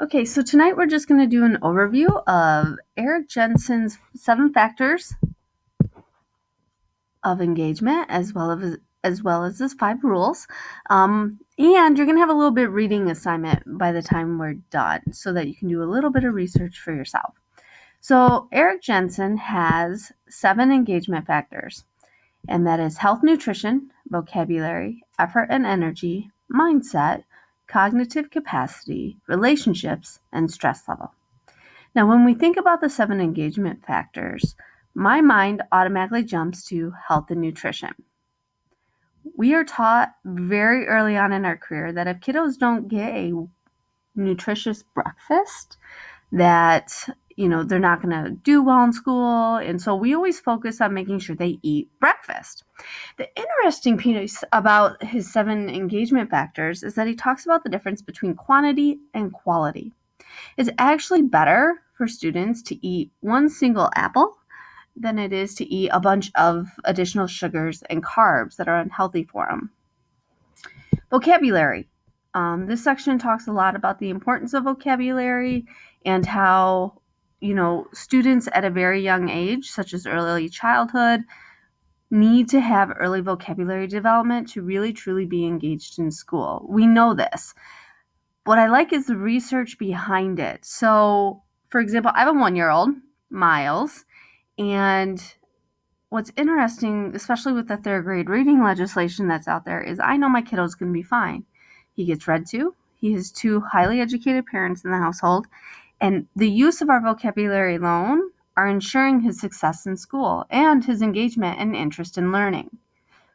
Okay, so tonight we're just going to do an overview of Eric Jensen's 7 factors of engagement as well as his 5 rules. And you're going to have a little bit reading assignment by the time we're done so that you can do a little bit of research for yourself. So Eric Jensen has 7 engagement factors, and that is health, nutrition, vocabulary, effort and energy, mindset, cognitive capacity, relationships, and stress level. Now, when we think about the 7 engagement factors, my mind automatically jumps to health and nutrition. We are taught very early on in our career that if kiddos don't get a nutritious breakfast, that they're not going to do well in school. And so we always focus on making sure they eat breakfast. The interesting piece about his 7 engagement factors is that he talks about the difference between quantity and quality. It's actually better for students to eat one single apple than it is to eat a bunch of additional sugars and carbs that are unhealthy for them. Vocabulary. This section talks a lot about the importance of vocabulary and how, students at a very young age, such as early childhood, need to have early vocabulary development to really truly be engaged in school. We know this. What I like is the research behind it. So, for example, I have a 1-year-old, Miles, and what's interesting, especially with the 3rd grade reading legislation that's out there, is I know my kiddo's going to be fine. He gets read to. He has 2 highly educated parents in the household, and the use of our vocabulary alone are ensuring his success in school and his engagement and interest in learning,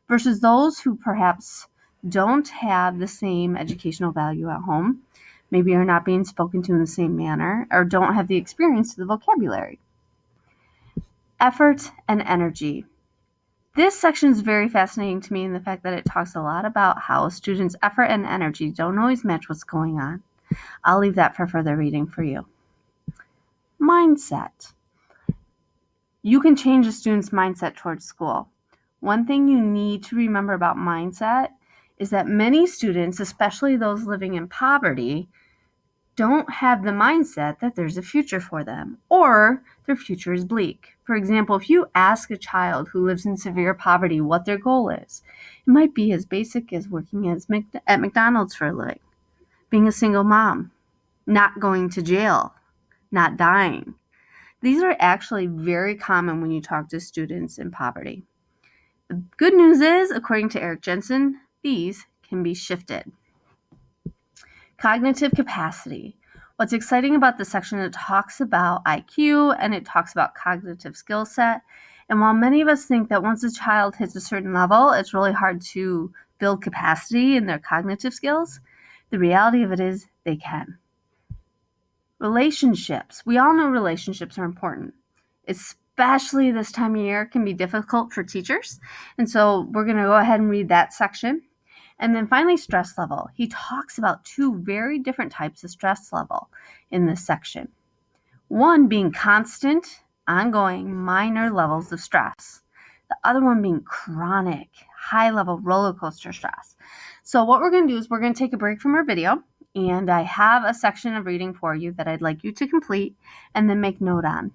versus those who perhaps don't have the same educational value at home, maybe are not being spoken to in the same manner, or don't have the experience to the vocabulary. Effort and energy. This section is very fascinating to me in the fact that it talks a lot about how students' effort and energy don't always match what's going on. I'll leave that for further reading for you. Mindset. You can change a student's mindset towards school. One thing you need to remember about mindset is that many students, especially those living in poverty, don't have the mindset that there's a future for them, or their future is bleak. For example, if you ask a child who lives in severe poverty what their goal is, it might be as basic as working at McDonald's for a living, being a single mom, not going to jail, not dying. These are actually very common when you talk to students in poverty. The good news is, according to Eric Jensen, these can be shifted. Cognitive capacity. What's exciting about this section, it talks about IQ and it talks about cognitive skill set. And while many of us think that once a child hits a certain level, it's really hard to build capacity in their cognitive skills, the reality of it is they can. Relationships. We all know relationships are important, especially this time of year. It can be difficult for teachers. And so we're going to go ahead and read that section. And then finally, stress level. He talks about 2 very different types of stress level in this section. One being constant, ongoing, minor levels of stress. The other one being chronic, high-level roller coaster stress. So what we're going to do is we're going to take a break from our video, and I have a section of reading for you that I'd like you to complete and then make note on.